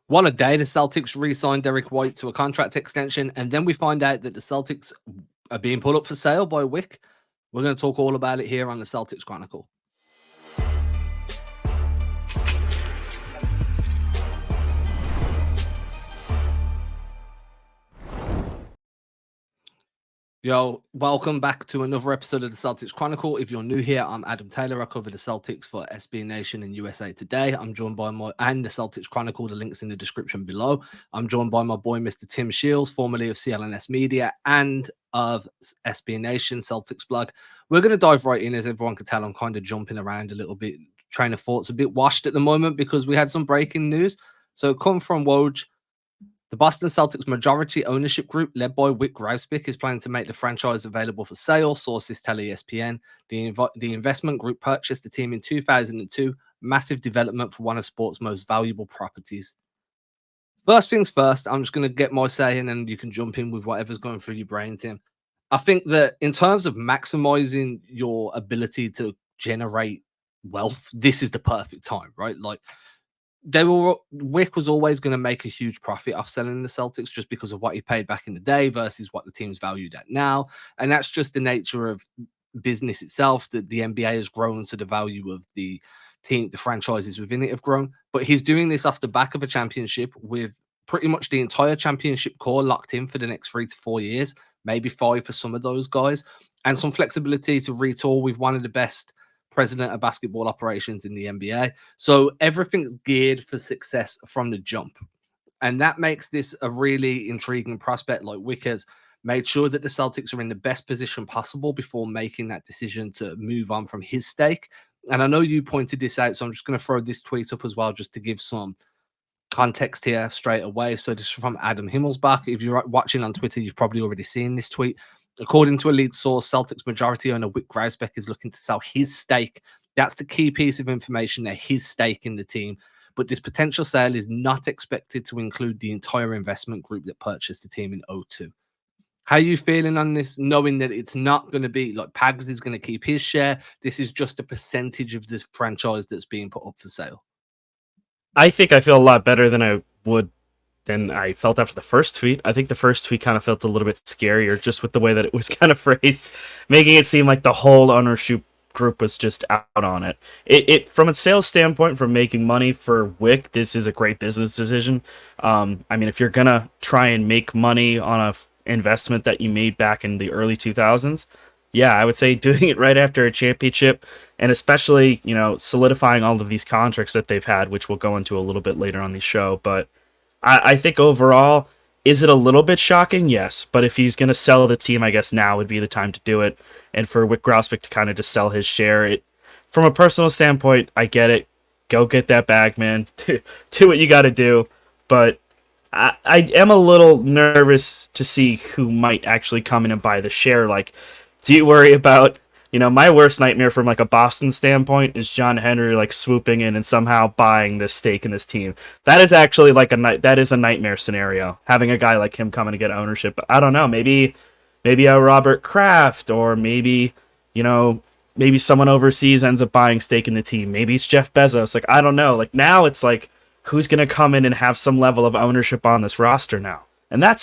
What a day. The Celtics re-signed Derrick White to a contract extension, and then we find out that the Celtics are being put up for sale by Wyc. We're going to talk all about it here on the Celtics Chronicle. Yo, welcome back to another episode of the Celtics Chronicle. If you're new here, I'm Adam Taylor. I cover the Celtics for SB Nation and USA Today. I'm joined by the Celtics Chronicle. The link's in the description below. I'm joined by my boy, Mr. Tim Shields, formerly of CLNS Media and of SB Nation, Celtics blog. We're going to dive right in. As everyone can tell, I'm kind of jumping around a little bit. Train of thought's a bit washed at the moment because we had some breaking news. So come from Woj. The Boston Celtics majority ownership group, led by Wyc Grousbeck, is planning to make the franchise available for sale. Sources tell ESPN. The investment group purchased the team in 2002. Massive development for one of sports' most valuable properties. First things first, I'm just going to get my say in and you can jump in with whatever's going through your brain, Tim. I think that in terms of maximizing your ability to generate wealth, this is the perfect time, right? Like, Wyc was always going to make a huge profit off selling the Celtics just because of what he paid back in the day versus what the team's valued at now. And that's just the nature of business itself, that the NBA has grown, so the value of the team, the franchises within it have grown. But he's doing this off the back of a championship with pretty much the entire championship core locked in for the next 3 to 4 years, maybe 5 for some of those guys, and some flexibility to retool with one of the best president of basketball operations in the NBA. So everything's geared for success from the jump. And that makes this a really intriguing prospect. Like, Wyc has made sure that the Celtics are in the best position possible before making that decision to move on from his stake. And I know you pointed this out, so I'm just going to throw this tweet up as well, just to give some context here straight away. So this is from Adam Himmelsbach. If you're watching on Twitter, you've probably already seen this tweet. According to a lead source, Celtics majority owner Wyc Grousbeck is looking to sell his stake. That's the key piece of information there, his stake in the team. But this potential sale is not expected to include the entire investment group that purchased the team in 2002. How are you feeling on this, knowing that it's not going to be like Pags is going to keep his share? This is just a percentage of this franchise that's being put up for sale. I think I feel a lot better than I felt after the first tweet. I think the first tweet kind of felt a little bit scarier just with the way that it was kind of phrased, making it seem like the whole ownership group was just out on it. It from a sales standpoint, from making money for Wyc, this is a great business decision. I mean, if you're gonna try and make money on a investment that you made back in the early 2000s, yeah, I would say doing it right after a championship, and especially, solidifying all of these contracts that they've had, which we'll go into a little bit later on the show. But I think overall, is it a little bit shocking? Yes. But if he's going to sell the team, I guess now would be the time to do it. And for Wyc Grousbeck to kind of just sell his share, from a personal standpoint, I get it. Go get that bag, man. Do what you got to do. But I am a little nervous to see who might actually come in and buy the share. Like, do you worry about, my worst nightmare from like a Boston standpoint is John Henry like swooping in and somehow buying this stake in this team. That is actually like that is a nightmare scenario, having a guy like him coming to get ownership. But I don't know, maybe a Robert Kraft, or maybe someone overseas ends up buying stake in the team. Maybe it's Jeff Bezos. Like, I don't know. Like, now it's like, who's going to come in and have some level of ownership on this roster now? And I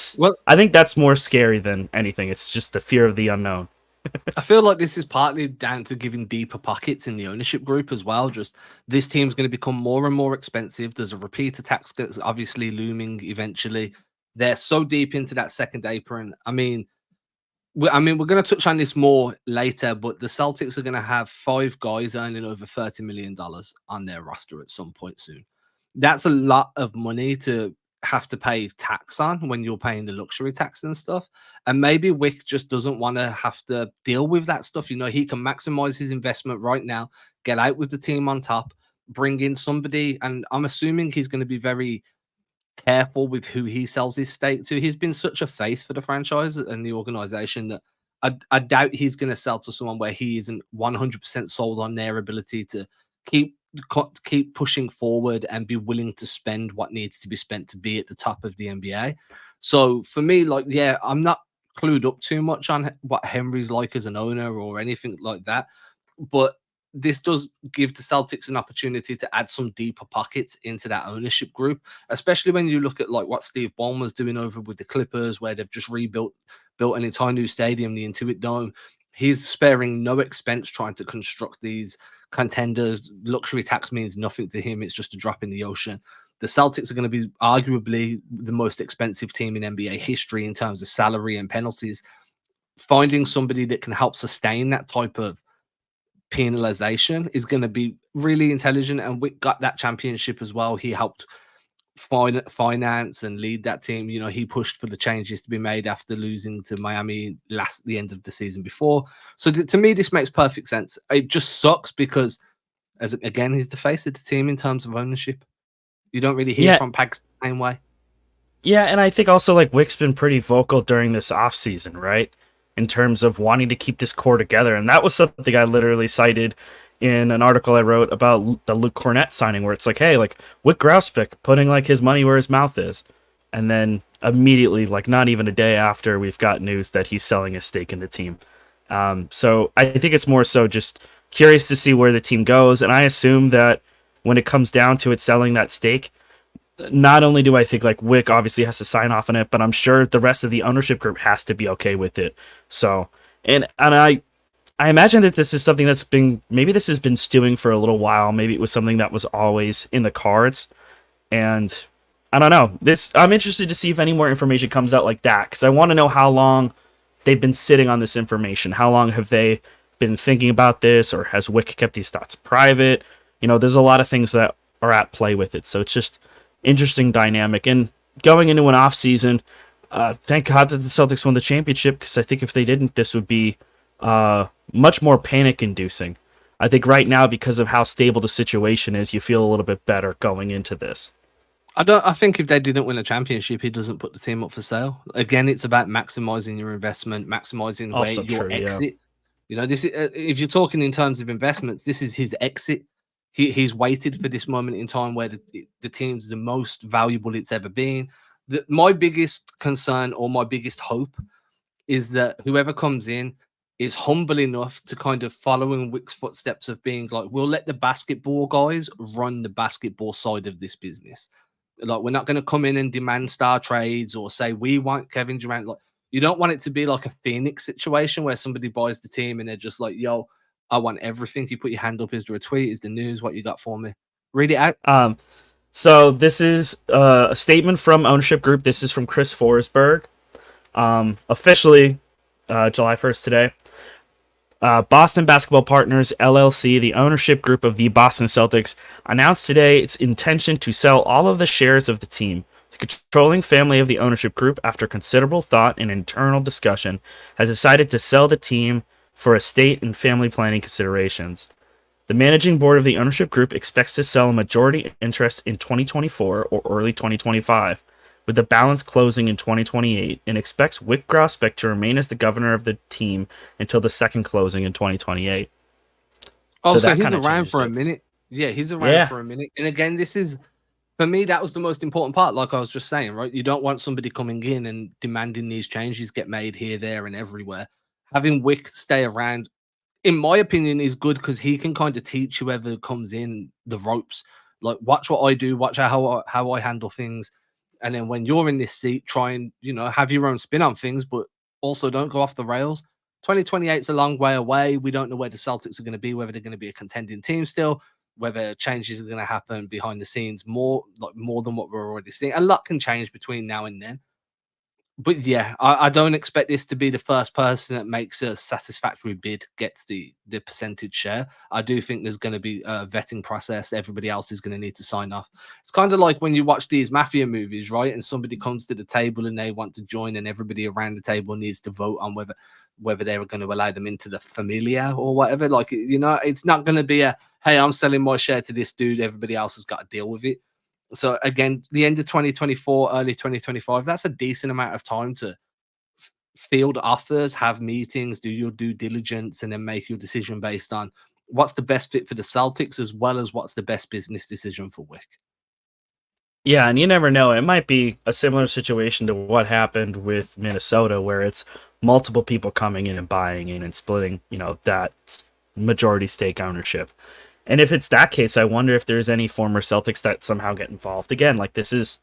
think that's more scary than anything. It's just the fear of the unknown. I feel like this is partly down to giving deeper pockets in the ownership group as well. Just this team's going to become more and more expensive. There's a repeater tax that's obviously looming eventually. They're so deep into that second apron. I mean, we're going to touch on this more later, but the Celtics are going to have 5 guys earning over $30 million on their roster at some point soon. That's a lot of money to have to pay tax on when you're paying the luxury tax and stuff. And maybe Wyc just doesn't want to have to deal with that stuff. He can maximize his investment right now, get out with the team on top, bring in somebody. And I'm assuming he's going to be very careful with who he sells his stake to. He's been such a face for the franchise and the organization that I doubt he's going to sell to someone where he isn't 100% sold on their ability to keep pushing forward and be willing to spend what needs to be spent to be at the top of the NBA. So for me, like, yeah, I'm not clued up too much on what Henry's like as an owner or anything like that, but this does give the Celtics an opportunity to add some deeper pockets into that ownership group, especially when you look at like what Steve Ballmer's doing over with the Clippers, where they've just built an entire new stadium, the Intuit Dome. He's sparing no expense trying to construct these contenders. Luxury tax means nothing to him. It's just a drop in the ocean. The Celtics are going to be arguably the most expensive team in NBA history in terms of salary and penalties. Finding somebody that can help sustain that type of penalization is going to be really intelligent. And we got that championship as well. He helped finance and lead that team. You know, he pushed for the changes to be made after losing to Miami the end of the season before. So to me, this makes perfect sense. It just sucks because, again, he's the face of the team in terms of ownership. You don't really hear from Pags the same way. Yeah, and I think also like Wyc's been pretty vocal during this offseason, right? In terms of wanting to keep this core together. And that was something I literally cited in an article I wrote about the Luke Cornett signing, where it's like, hey, like Wyc Grousbeck putting like his money where his mouth is. And then immediately, like not even a day after, we've got news that he's selling his stake in the team. So I think it's more so just curious to see where the team goes. And I assume that when it comes down to it selling that stake, not only do I think like Wyc obviously has to sign off on it, but I'm sure the rest of the ownership group has to be okay with it. So, and I imagine that this is something that's maybe this has been stewing for a little while. Maybe it was something that was always in the cards. And I don't know. I'm interested to see if any more information comes out like that, because I want to know how long they've been sitting on this information. How long have they been thinking about this, or has Wyc kept these thoughts private? You know, there's a lot of things that are at play with it. So it's just interesting dynamic. And going into an off season, thank God that the Celtics won the championship, because I think if they didn't, this would be much more panic inducing. I think right now, because of how stable the situation is, you feel a little bit better going into this. I think if they didn't win a championship, he doesn't put the team up for sale. Again, it's about maximizing your investment, maximizing your exit. Yeah. You know, this is, if you're talking in terms of investments, this is his exit. He's waited for this moment in time where the team's the most valuable it's ever been. My biggest concern, or my biggest hope, is that whoever comes in is humble enough to kind of follow in Wyc's footsteps of being like, we'll let the basketball guys run the basketball side of this business. Like, we're not going to come in and demand star trades or say we want Kevin Durant. Like, you don't want it to be like a Phoenix situation where somebody buys the team and they're just like, yo, I want everything. You put your hand up. Is there a tweet? Is the news? What you got for me? Read it out. So this is a statement from ownership group. This is from Chris Forsberg. Officially, July 1st today. Boston Basketball Partners, LLC, the ownership group of the Boston Celtics, announced today its intention to sell all of the shares of the team. The controlling family of the ownership group, after considerable thought and internal discussion, has decided to sell the team for estate and family planning considerations. The managing board of the ownership group expects to sell a majority interest in 2024 or early 2025, with the balance closing in 2028, and expects Wyc Grousbeck to remain as the governor of the team until the second closing in 2028. Oh, so he's around for a minute. Yeah, he's around for a minute. And again, this is, for me, that was the most important part. Like I was just saying, right? You don't want somebody coming in and demanding these changes get made here, there, and everywhere. Having Wyc stay around, in my opinion, is good, because he can kind of teach whoever comes in the ropes. Like, watch what I do, watch how I handle things. And then when you're in this seat, try and, you know, have your own spin on things, but also don't go off the rails. 2028 is a long way away. We don't know where the Celtics are going to be, whether they're going to be a contending team still, whether changes are going to happen behind the scenes more than what we're already seeing. A lot can change between now and then. But yeah, I don't expect this to be the first person that makes a satisfactory bid gets the percentage share. I do think there's going to be a vetting process. Everybody else is going to need to sign off. It's kind of like when you watch these mafia movies, right? And somebody comes to the table and they want to join, and everybody around the table needs to vote on whether they were going to allow them into the familia or whatever. Like, you know, it's not going to be a, hey, I'm selling my share to this dude. Everybody else has got to deal with it. So again, the end of 2024, early 2025, that's a decent amount of time to field offers, have meetings, do your due diligence, and then make your decision based on what's the best fit for the Celtics, as well as what's the best business decision for Wyc. Yeah, and you never know. It might be a similar situation to what happened with Minnesota, where it's multiple people coming in and buying in and splitting, you know, that majority stake ownership. And if it's that case, I wonder if there's any former Celtics that somehow get involved. Again, like this is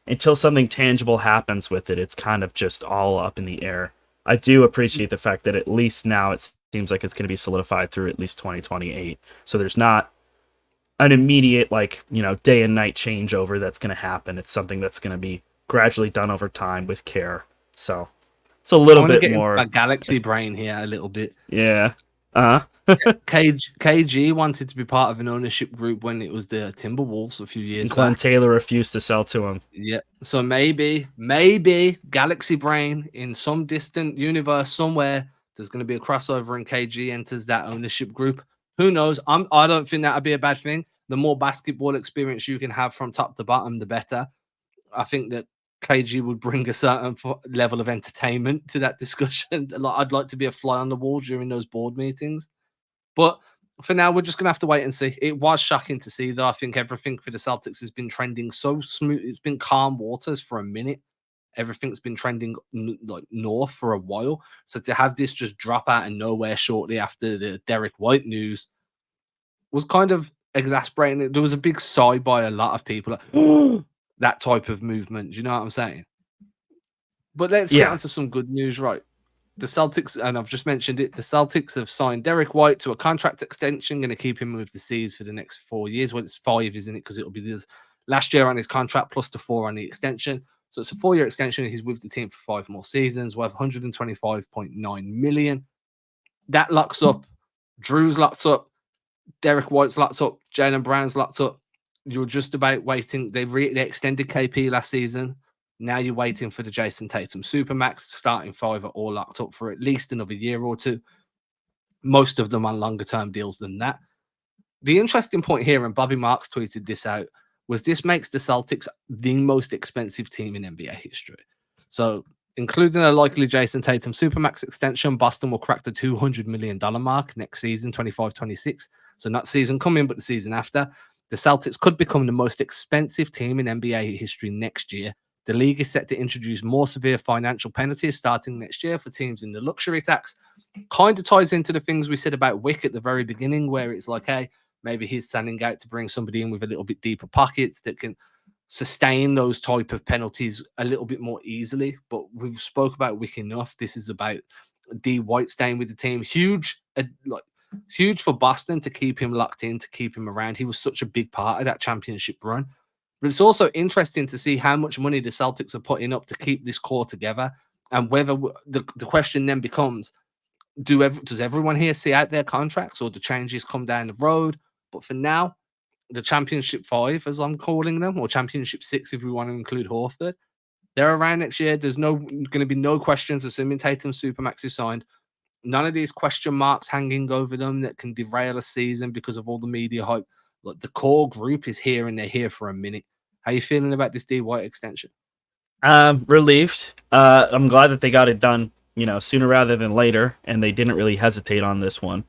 until something tangible happens with it, it's kind of just all up in the air. I do appreciate the fact that at least now it seems like it's going to be solidified through at least 2028. So there's not an immediate, like, day and night changeover that's going to happen. It's something that's going to be gradually done over time with care. So it's a little bit more. A galaxy brain here a little bit. Yeah. KG wanted to be part of an ownership group when it was the Timberwolves a few years Glenn back. Taylor refused to sell to him. Yeah. So maybe Galaxy Brain in some distant universe somewhere, there's going to be a crossover and KG enters that ownership group. Who knows? I don't think that'd be a bad thing. The more basketball experience you can have from top to bottom, the better. I think that KG would bring a certain level of entertainment to that discussion. I'd like to be a fly on the wall during those board meetings. But for now, we're just going to have to wait and see. It was shocking to see, though. I think everything for the Celtics has been trending so smooth. It's been calm waters for a minute. Everything's been trending like north for a while. So to have this just drop out of nowhere shortly after the Derrick White news was kind of exasperating. There was a big sigh by a lot of people. Like, that type of movement. Do you know what I'm saying? But let's get into some good news, right? The Celtics, and I've just mentioned it, the Celtics have signed Derrick White to a contract extension, going to keep him with the C's for the next 4 years. Well, it's 5, isn't it? Because it'll be the last year on his contract plus the 4 on the extension. So it's a 4-year extension. He's with the team for 5 more seasons, worth $125.9 million. That locks up. Drew's locked up. Derrick White's locked up. Jaylen Brown's locked up. You're just about waiting. They extended KP last season. Now you're waiting for the Jason Tatum Supermax. Starting 5 are all locked up for at least another year or two. Most of them on longer term deals than that. The interesting point here, and Bobby Marks tweeted this out, was this makes the Celtics the most expensive team in NBA history. So including a likely Jason Tatum Supermax extension, Boston will crack the $200 million mark next season, 25-26. So not season coming, but the season after. The Celtics could become the most expensive team in NBA history next year. The league is set to introduce more severe financial penalties starting next year for teams in the luxury tax. Kind of ties into the things we said about Wyc at the very beginning, where it's like, hey, maybe he's standing out to bring somebody in with a little bit deeper pockets that can sustain those type of penalties a little bit more easily. But we've spoke about Wyc enough. This is about D. White staying with the team. Huge for Boston to keep him locked in, to keep him around. He was such a big part of that championship run. But it's also interesting to see how much money the Celtics are putting up to keep this core together, and whether the question then becomes, does everyone here see out their contracts, or the changes come down the road? But for now, the championship 5, as I'm calling them, or championship 6 if we want to include Horford, they're around next year. There's going to be no questions, assuming Tatum Supermax is signed. None of these question marks hanging over them that can derail a season because of all the media hype. Look, the core group is here, and they're here for a minute. How you feeling about this D. White extension? Relieved. I'm glad that they got it done, sooner rather than later, and they didn't really hesitate on this one.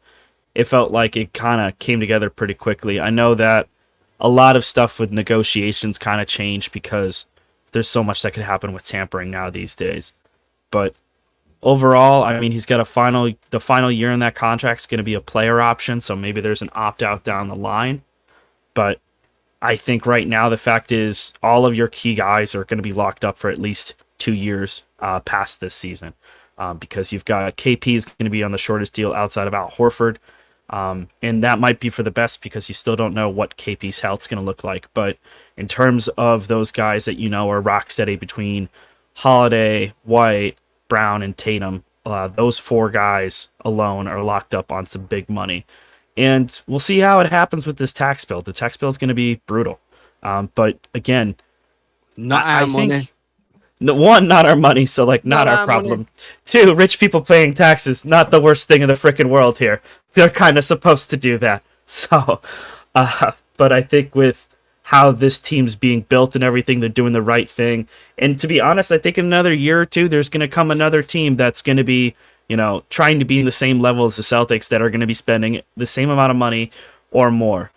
It felt like it kind of came together pretty quickly. I know that a lot of stuff with negotiations kind of changed because there's so much that could happen with tampering now these days. But overall, I mean, he's got the final year in that contract is going to be a player option, so maybe there's an opt-out down the line. But I think right now the fact is all of your key guys are going to be locked up for at least 2 years past this season, because you've got KP is going to be on the shortest deal outside of Al Horford, and that might be for the best because you still don't know what KP's health's going to look like. But in terms of those guys that are rock steady between Holiday, White, Brown, and Tatum, those 4 guys alone are locked up on some big money. And we'll see how it happens with this tax bill. The tax bill is going to be brutal. But again, not our money. One, not our money, so not our problem. Money. 2, rich people paying taxes, not the worst thing in the freaking world here. They're kind of supposed to do that. So, but I think with how this team's being built and everything, they're doing the right thing. And to be honest, I think in another year or 2, there's going to come another team that's going to be trying to be in the same level as the Celtics that are going to be spending the same amount of money or more.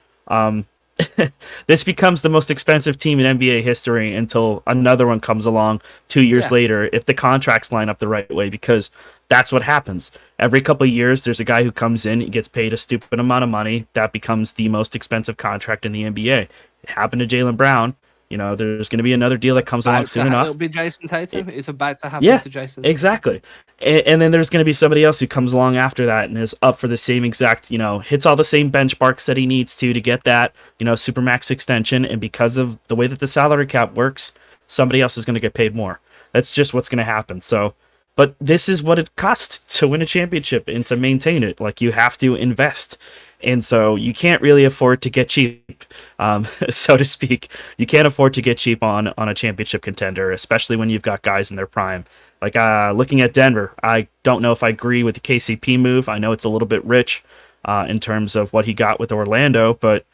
This becomes the most expensive team in NBA history until another one comes along 2 years later, if the contracts line up the right way, because that's what happens. Every couple of years, there's a guy who comes in, he gets paid a stupid amount of money. That becomes the most expensive contract in the NBA. It happened to Jaylen Brown. You know, there's going to be another deal that comes along soon enough. It'll be Jason Tatum. It's about to happen Yeah, to Jason. exactly. And then there's going to be somebody else who comes along after that and is up for the same exact, you know, hits all the same benchmarks that he needs to get that, you know, supermax extension. And because of the way that the salary cap works, somebody else is going to get paid more. That's just what's going to happen. So, but this is what it costs to win a championship and to maintain it. Like, you have to invest. And so you can't really afford to get cheap, so to speak. You can't afford to get cheap on a championship contender, especially when you've got guys in their prime. Like, looking at Denver, I don't know if I agree with the KCP move. I know it's a little bit rich in terms of what he got with Orlando, but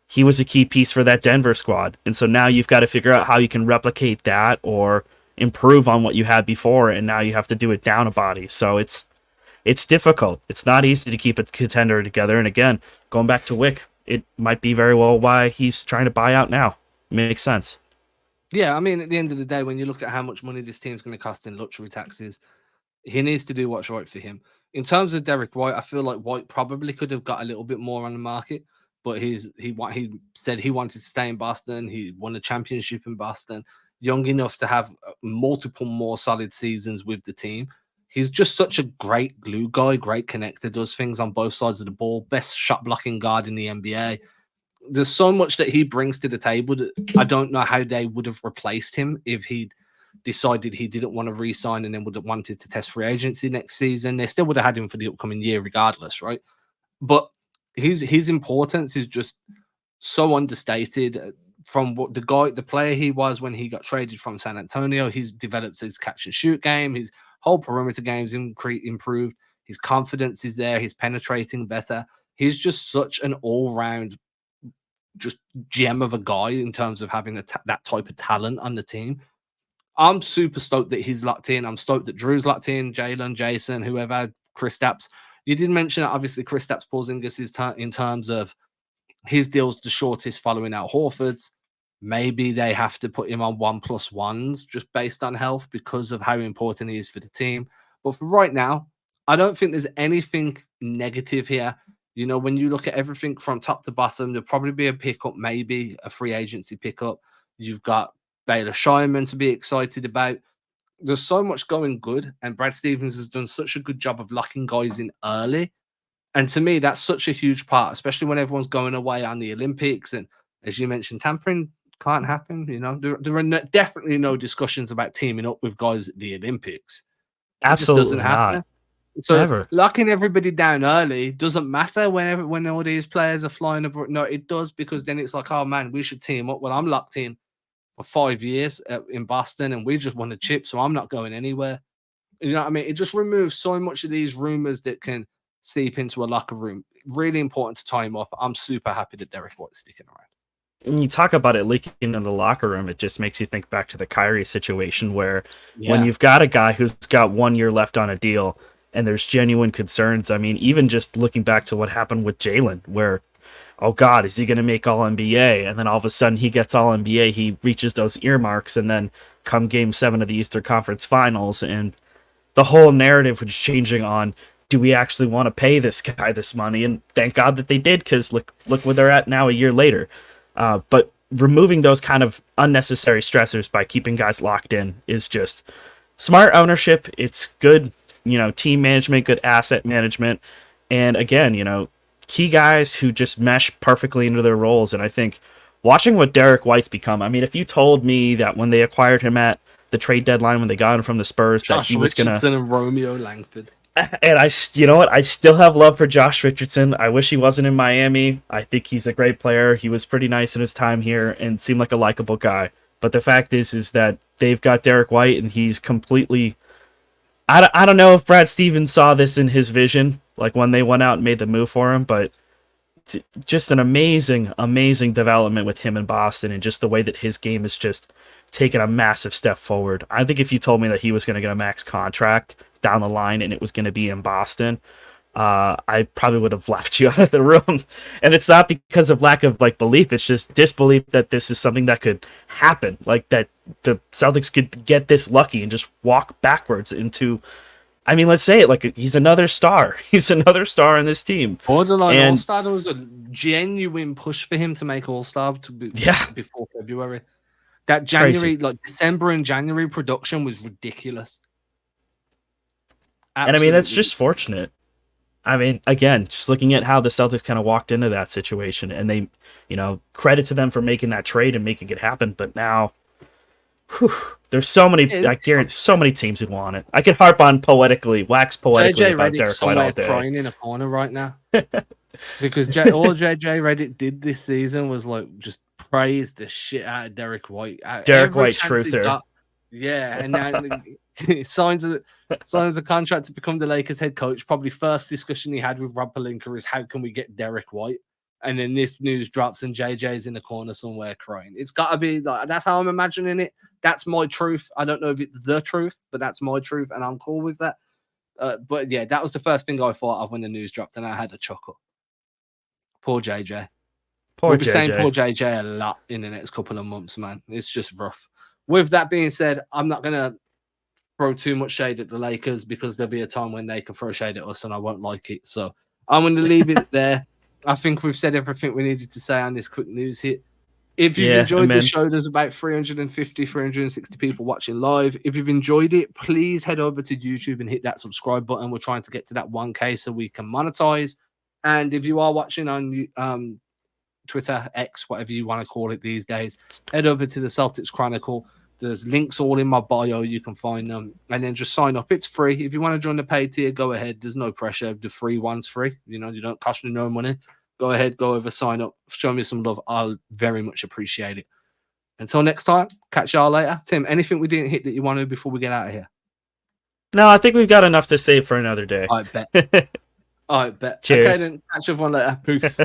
he was a key piece for that Denver squad. And so now you've got to figure out how you can replicate that or improve on what you had before, and now you have to do it down a body. So it's difficult. It's not easy to keep a contender together. And again, going back to Wyc, it might be very well why he's trying to buy out now. Makes sense. Yeah, I mean, at the end of the day, when you look at how much money this team's going to cost in luxury taxes, he needs to do what's right for him. In terms of Derrick White, I feel like White probably could have got a little bit more on the market, but he said he wanted to stay in Boston. He won a championship in Boston, young enough to have multiple more solid seasons with the team. He's just such a great glue guy, great connector, does things on both sides of the ball, best shot blocking guard in the NBA. There's so much that he brings to the table that I don't know how they would have replaced him if he'd decided he didn't want to re-sign and then would have wanted to test free agency next season. They still would have had him for the upcoming year regardless, right? But his importance is just so understated. From what the player he was when he got traded from San Antonio, he's developed his catch and shoot game. His whole perimeter game's improved. His confidence is there. He's penetrating better. He's just such an all-round just gem of a guy in terms of having that type of talent on the team. I'm super stoked that he's locked in. I'm stoked that Drew's locked in, Jalen, Jason, whoever, Kristaps. You did mention that obviously Kristaps Porzingis is in terms of his deal's the shortest following out Horford's. Maybe they have to put him on 1+1s just based on health because of how important he is for the team. But for right now, I don't think there's anything negative here. You know, when you look at everything from top to bottom, there'll probably be a pickup, maybe a free agency pickup. You've got Baylor Scheinman to be excited about. There's so much going good, and Brad Stevens has done such a good job of locking guys in early. And to me, that's such a huge part, especially when everyone's going away on the Olympics. And as you mentioned, tampering can't happen. You know, there are definitely no discussions about teaming up with guys at the Olympics. It just doesn't Absolutely happen. not. So Never. locking everybody down early doesn't matter when all these players are flying abroad. No, it does, because then it's like, oh man, we should team up. Well, I'm locked in for 5 years in Boston, and we just won a chip, so I'm not going anywhere. You know what I mean? It just removes so much of these rumors that can seep into a locker room. Really important to tie him up. I'm super happy that Derrick White's sticking around. When you talk about it leaking in the locker room, it just makes you think back to the Kyrie situation where when you've got a guy who's got 1 year left on a deal and there's genuine concerns. I mean, even just looking back to what happened with Jalen, where, oh God, is he going to make All NBA? And then all of a sudden he gets All NBA, he reaches those earmarks, and then come Game 7 of the Eastern Conference Finals, and the whole narrative was changing on, do we actually want to pay this guy this money? And thank God that they did, because look where they're at now a year later. But removing those kind of unnecessary stressors by keeping guys locked in is just smart ownership. It's good, team management, good asset management. And again, key guys who just mesh perfectly into their roles. And I think watching what Derrick White's become, I mean, if you told me that when they acquired him at the trade deadline, when they got him from the Spurs, that he was going to... Richardson and Romeo Langford. And I still have love for Josh Richardson. I wish he wasn't in Miami. I think he's a great player. He was pretty nice in his time here and seemed like a likable guy. But the fact is that they've got Derrick White, and he's completely... I don't know if Brad Stevens saw this in his vision, like when they went out and made the move for him, but just an amazing, amazing development with him in Boston, and just the way that his game is just taken a massive step forward. I think if you told me that he was going to get a max contract down the line and it was going to be in Boston, I probably would have left you out of the room. And it's not because of lack of belief, it's just disbelief that this is something that could happen, like that the Celtics could get this lucky and just walk backwards into I mean, let's say it, like, he's another star. He's another star in this team. Borderline And All-Star, there was a genuine push for him to make All-Star before February. That January, crazy. like December and January production was ridiculous. And I mean, that's Absolutely. just fortunate. I mean, again, just looking at how the Celtics kind of walked into that situation, and they, you know, credit to them for making that trade and making it happen. But now, there's so many, I guarantee, so many teams who want it. I could harp on wax poetically JJ about Redick Derrick White all somewhere day. crying in a corner right now. Because all JJ Redick did this season was like just praise the shit out of Derrick White. Derrick White truther. Yeah, and now he signs a contract to become the Lakers head coach. Probably first discussion he had with Rob Pelinka is how can we get Derrick White? And then this news drops and JJ's in the corner somewhere crying. It's got to be like that's how I'm imagining it. That's my truth. I don't know if it's the truth, but that's my truth, and I'm cool with that. But yeah, that was the first thing I thought of when the news dropped, and I had a chuckle. Poor JJ. We'll be saying poor JJ a lot in the next couple of months, man. It's just rough. With that being said, I'm not going to throw too much shade at the Lakers because there'll be a time when they can throw shade at us and I won't like it. So I'm going to leave it there. I think we've said everything we needed to say on this quick news hit. If you've enjoyed the show, there's about 350, 360 people watching live. If you've enjoyed it, please head over to YouTube and hit that subscribe button. We're trying to get to that 1K so we can monetize. And if you are watching on Twitter, X, whatever you want to call it these days, head over to the Celtics Chronicle. There's links all in my bio. You can find them. And then just sign up. It's free. If you want to join the paid tier, go ahead. There's no pressure. The free one's free. You know, you don't cost you no money. Go ahead, go over, sign up, show me some love. I'll very much appreciate it. Until next time, catch y'all later. Tim, anything we didn't hit that you want to before we get out of here? No, I think we've got enough to save for another day. I bet. Cheers. Okay, then catch everyone later. Peace.